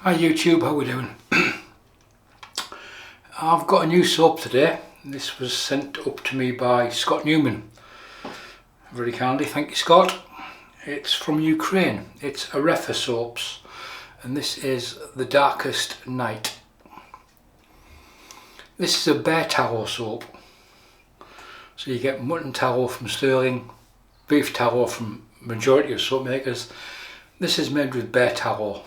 Hi YouTube, how we doing? I've got a new soap today. This was sent up to me by Scott Newman. Very kindly, thank you Scott. It's from Ukraine. It's Areffa soaps and this is the Darkest Night. This is a bear tallow soap. So you get mutton tallow from Sterling, beef tallow from majority of soap makers. This is made with bear tallow.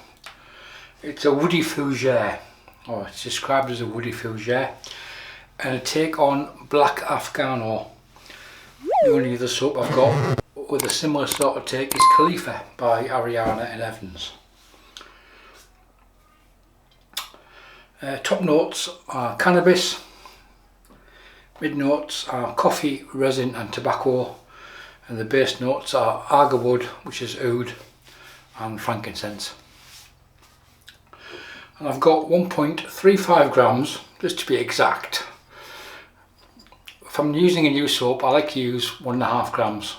It's a woody fougere, or it's described as a woody fougere, and a take on Black Afghano. The only other soap I've got with a similar sort of take is Khalifa by Ariana and Evans. Top notes are cannabis, mid notes are coffee, resin and tobacco, and the base notes are agarwood, which is oud, and frankincense. And I've got 1.35 grams, just to be exact. If I'm using a new soap, I like to use 1.5 grams.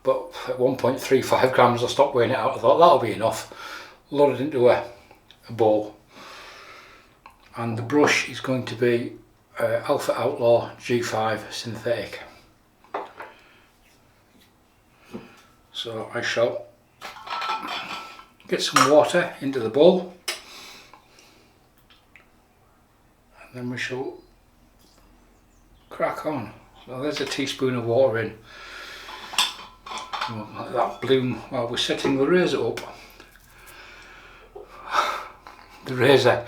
But at 1.35 grams I stopped weighing it out. I thought that'll be enough. Load it into a bowl. And the brush is going to be Alpha Outlaw G5 synthetic. So I shall get some water into the bowl. And then we shall crack on. So there's a teaspoon of water in. Like that bloom while we're setting the razor up. The razor.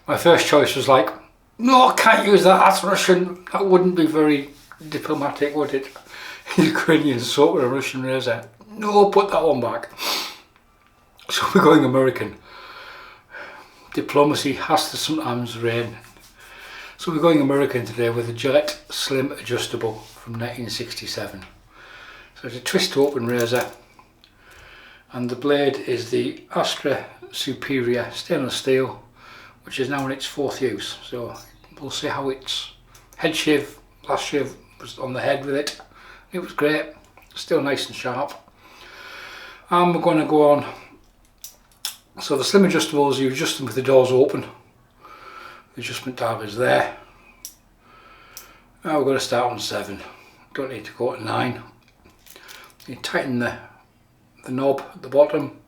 My first choice was like, no, I can't use that, that's Russian. That wouldn't be very diplomatic, would it? Ukrainian soap with a Russian razor. No, put that one back. So we're going American. Diplomacy has to sometimes reign. So we're going American today with a Gillette Slim Adjustable from 1967. So it's a twist open razor, and the blade is the Astra Superior stainless steel, which is now in its 4th use. So we'll see how its head shave, last shave was on the head with it. It was great, still nice and sharp. And we're going to go on. So the Slim Adjustables, you adjust them with the doors open. The adjustment dial is there. Now we're going to start on 7. Don't need to go to 9. You tighten the knob at the bottom,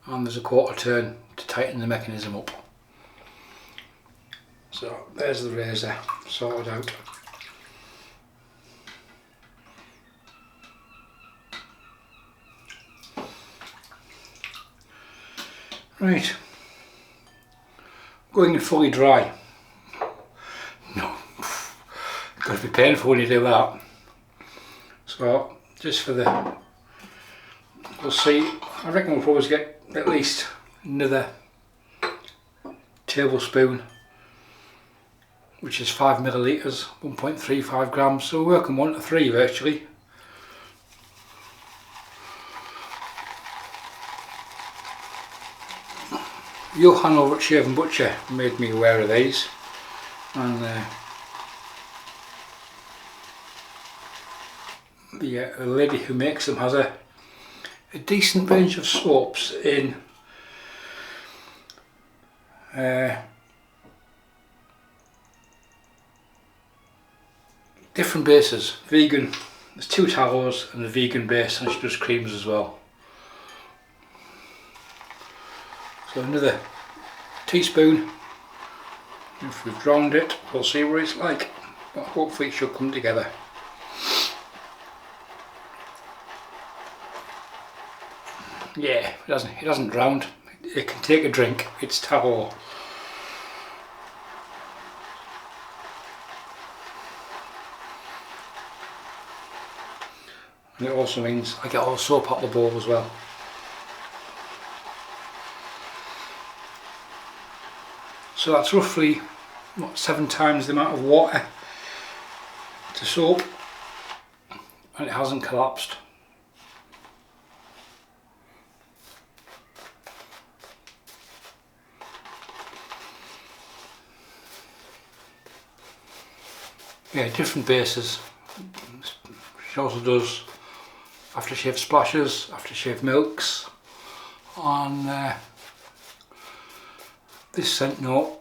and there's a quarter turn to tighten the mechanism up. So there's the razor sorted out. Right, going in fully dry. No, it's got to be painful when you do that. So just for the, we'll see, I reckon we'll probably get at least another tablespoon, which is 5 millilitres, 1.35 grams, so we're working 1 to 3 virtually. Johan over at Shave and Butcher made me aware of these, and the lady who makes them has a decent range of soaps in different bases. Vegan, there's 2 tallows and a vegan base, and she does creams as well. So another teaspoon. If we've drowned it, we'll see what it's like, but hopefully it should come together. Yeah, it hasn't drowned. It can take a drink. It's tallow. And it also means I get all the soap out of the bowl as well. So that's roughly, what, 7 times the amount of water to soap, and it hasn't collapsed. Yeah, different bases. She also does aftershave splashes, aftershave milks, on This scent note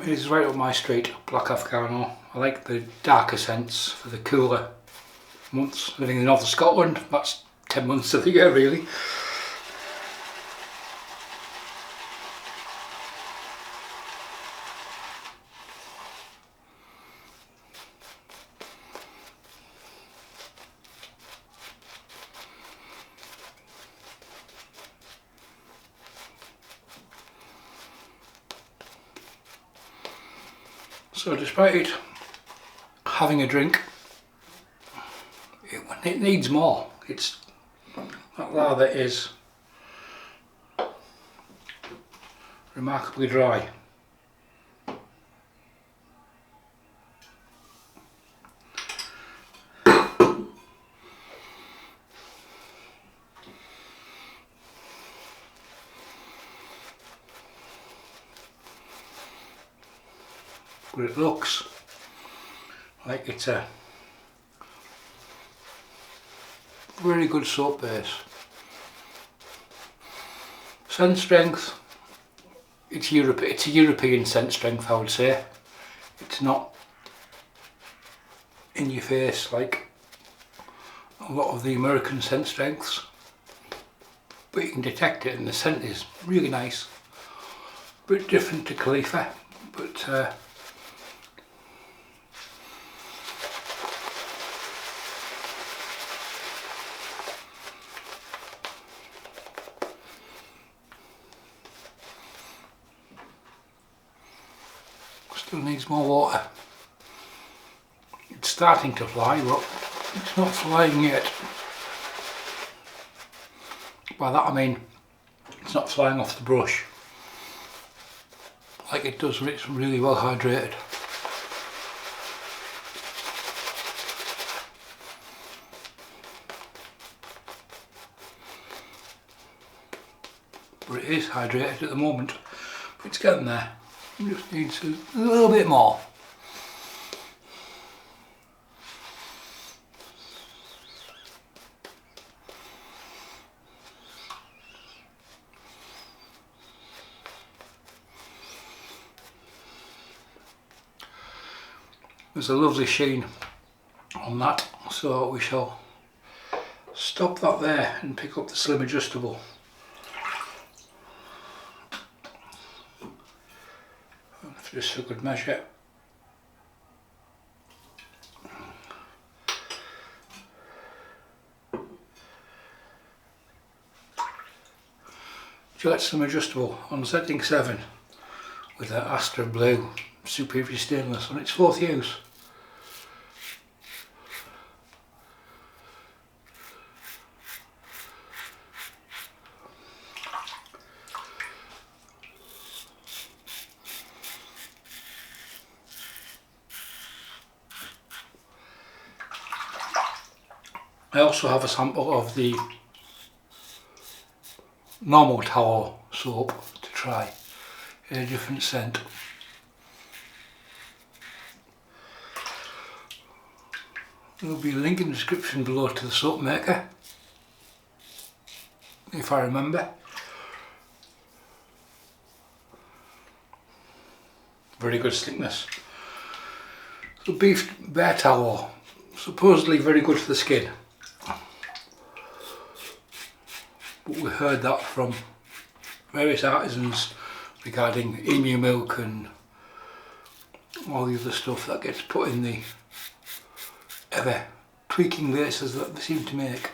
is right up my street, Black Afghano. I like the darker scents for the cooler months. Living in the north of Scotland, that's 10 months of the year really. So despite having a drink, it needs more. It's that lather is remarkably dry. But it looks like it's a very good soap base. Scent strength, it's a European scent strength, I would say. It's not in your face like a lot of the American scent strengths, but you can detect it and the scent is really nice. A bit different to Khalifa, but still needs more water. It's starting to fly, but it's not flying yet. By that I mean it's not flying off the brush like it does when it's really well hydrated. But it is hydrated at the moment. It's getting there. It just needs a little bit more. There's a lovely sheen on that, so we shall stop that there and pick up the slim adjustable. Just for good measure. Gillette Slim Adjustable on setting 7 with an Astra blue superior stainless on its 4th use. I also have a sample of the normal towel soap to try in a different scent. There will be a link in the description below to the soap maker, if I remember. Very good slickness. So beef bear towel, supposedly very good for the skin. But we heard that from various artisans regarding emu milk and all the other stuff that gets put in the ever tweaking bases that they seem to make.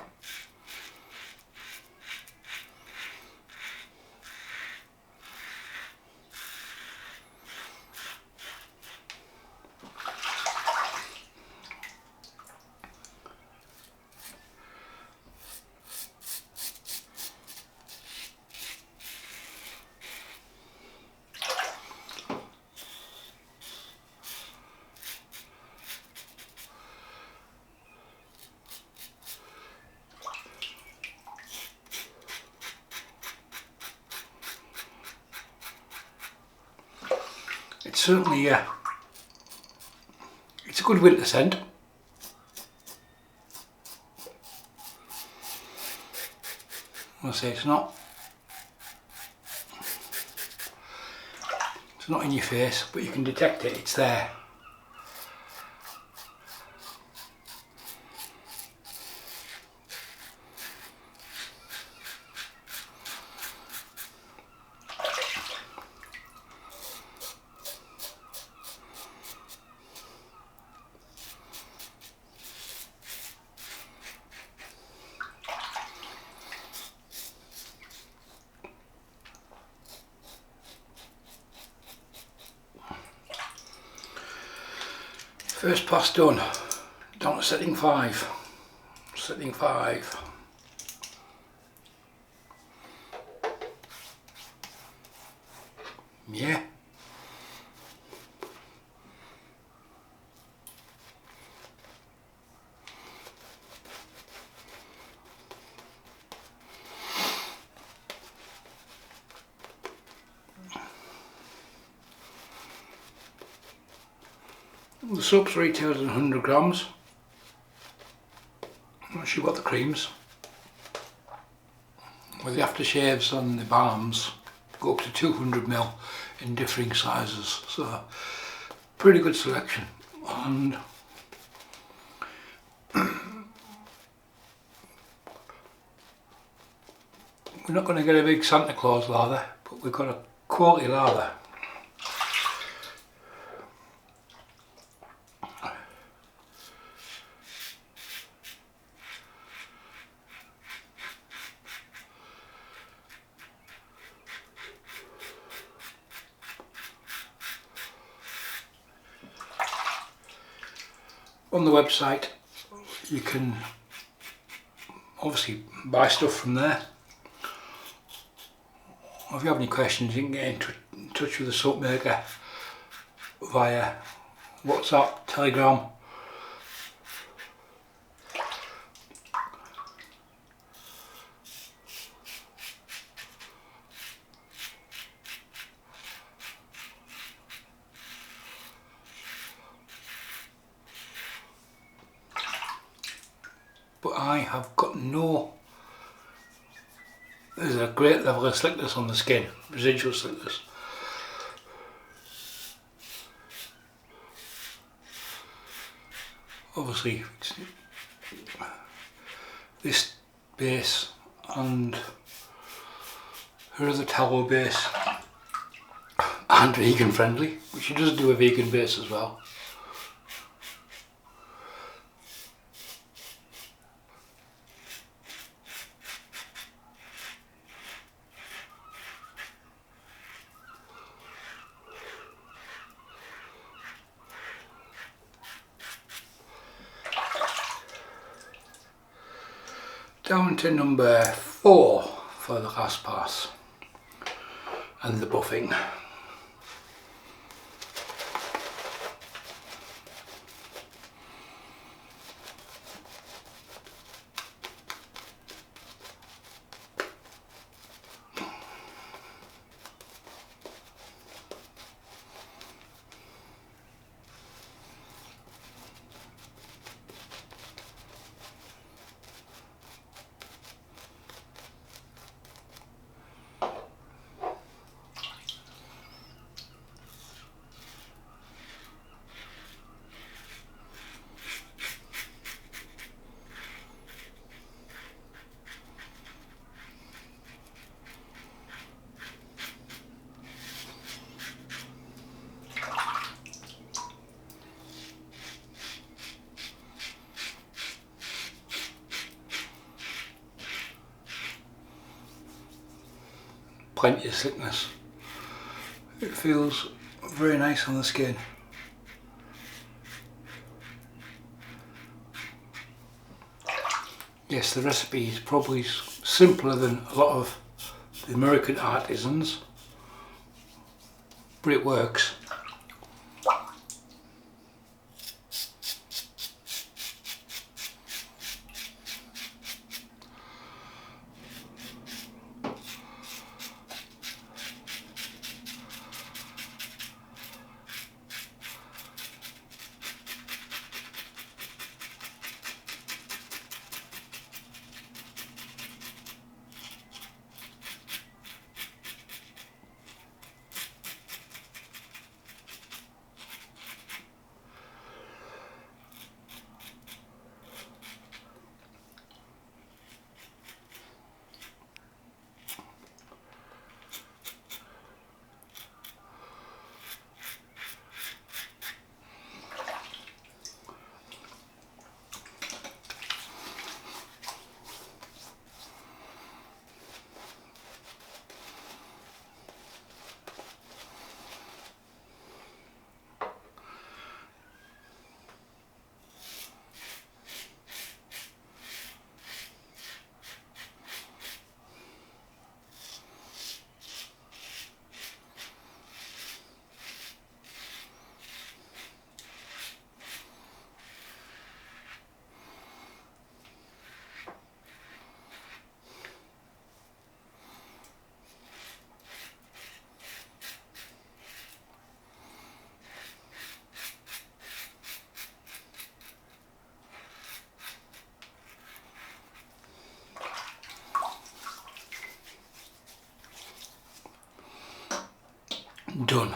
It's certainly, it's a good winter scent. I'll say it's not not in your face, but you can detect it, it's there. First pass done, down to setting 5. Setting 5. Yeah. The soap's retailed at 100 grams. Once you've got the creams, with the aftershaves and the balms, go up to 200 ml in differing sizes. So, pretty good selection. And we're not going to get a big Santa Claus lather, but we've got a quality lather. On the website you can obviously buy stuff from there. If you have any questions you can get in touch with the soap maker via WhatsApp, Telegram. But I have got there's a great level of slickness on the skin, residual slickness. Obviously this base and her other tallow base and vegan friendly, which she does do a vegan base as well. Down to number 4 for the last pass and the buffing. Plenty of slickness. It feels very nice on the skin. Yes, the recipe is probably simpler than a lot of the American artisans, but it works. done.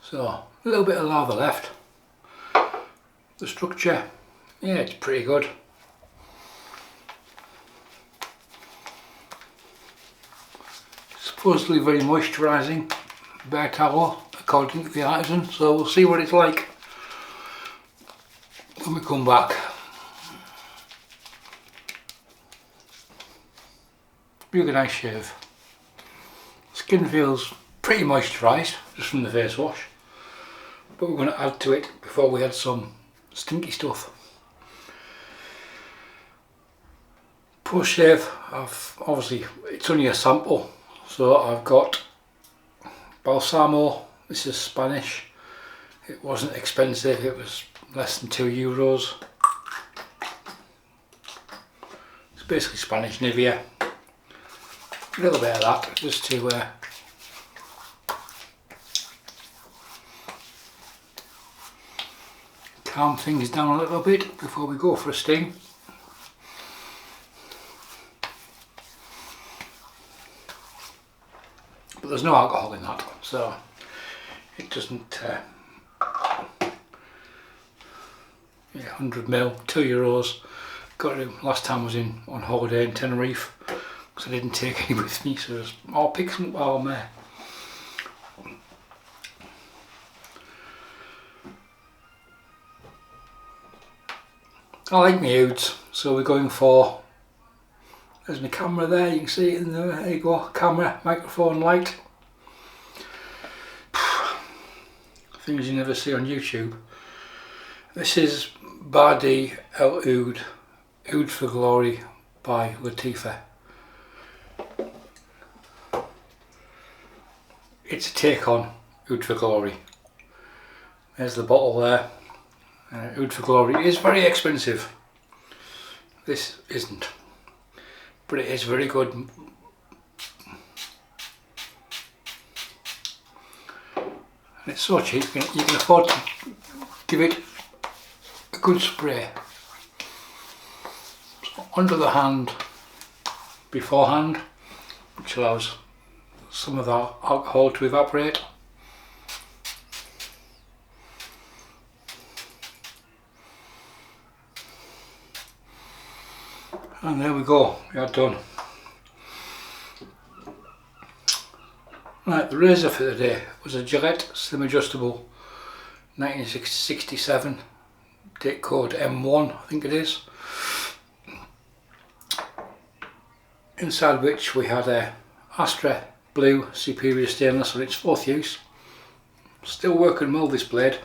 So a little bit of lather left. The structure, yeah, it's pretty good. Supposedly very moisturising, bare towel according to the artisan, so we'll see what it's like when we come back. Really nice shave. Skin feels pretty moisturised just from the face wash, but we're going to add to it before we add some stinky stuff. Post shave, obviously it's only a sample, so I've got Balsalmo. This is Spanish. It wasn't expensive, it was less than €2. It's basically Spanish Nivea. A little bit of that just to calm things down a little bit before we go for a steam. But there's no alcohol in that, so it doesn't. Yeah, 100ml, €2. Got it last time I was on holiday in Tenerife, because I didn't take any with me, so I'll pick some up while I'm there. I like my ouds, so we're going for, there's my camera there, you can see it in there you go, camera, microphone, light. Things you never see on YouTube. This is Badi El Oud, Oud for Glory by Lattafa. It's a take on Oud for Glory. There's the bottle there. Oud for Glory is very expensive. This isn't, but it is very good. And it's so cheap, you can afford to give it a good spray. So under the hand beforehand, which allows some of that alcohol to evaporate. And there we go, we are done. Right, the razor for the day was a Gillette Slim Adjustable 1967, date code M1 I think it is, inside which we had a Astra blue superior stainless on its 4th use. Still working well, this blade.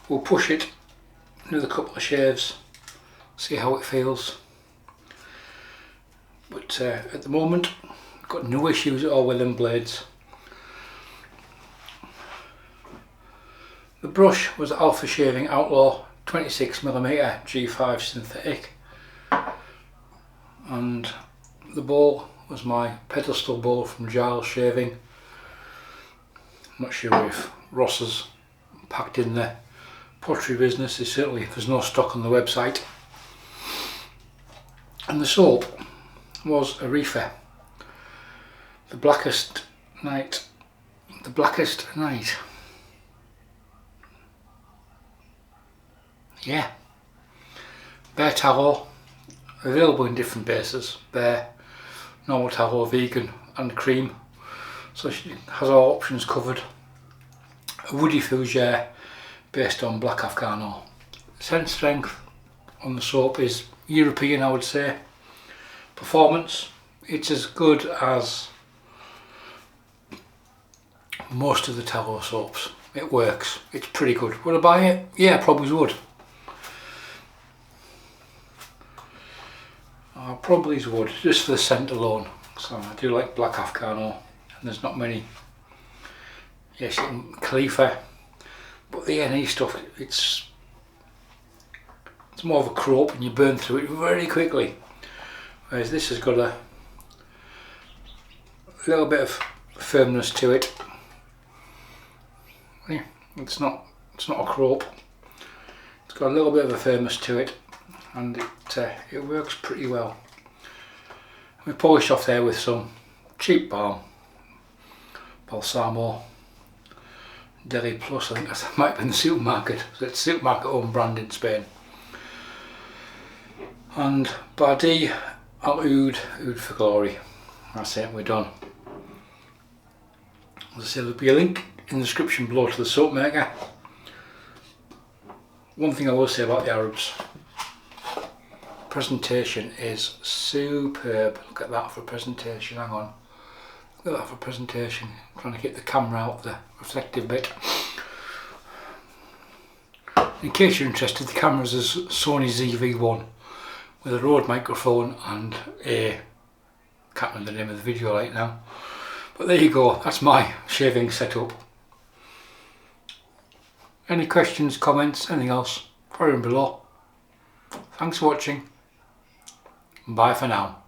We'll push it another couple of shaves, see how it feels. But at the moment, got no issues at all with them blades. The brush was Alpha Shaving Outlaw 26mm G5 synthetic, and the bowl was my Pedestal bowl from Giles Shaving. I'm not sure if Ross has packed in the pottery business, there's no stock on the website. And the soap was Areffa, the Blackest Night. Yeah, bare tallow, available in different bases, bare, normal tallow, vegan and cream, so she has all options covered. A woody fougere based on black Afghano. Scent strength on the soap is European, I would say. Performance, it's as good as most of the tallow soaps. It works, it's pretty good. Would I buy it? Yeah, I probably would. I probably would, just for the scent alone. So I do like black Afghano, and there's not many. Yes, Khalifa, but the NE stuff, it's more of a croap and you burn through it very quickly. Whereas this has got a little bit of firmness to it. Yeah, it's not a croap. It's got a little bit of a firmness to it, and it works pretty well. We polished off there with some cheap balm. Balsalmo Deli Plus, I think that might be in the supermarket, so it's supermarket own brand in Spain. And Bardi Oud for Glory. That's it, we're done. As I say, there'll be a link in the description below to the soap maker. One thing I will say about the Arabs, presentation is superb. Look at that for presentation, hang on. Look at that for presentation. I'm trying to get the camera out the reflective bit. In case you're interested, the camera's a Sony ZV-1 with a Rode microphone and a, can't remember the name of the video right now. But there you go, that's my shaving setup. Any questions, comments, anything else, fire them below. Thanks for watching. Bye for now.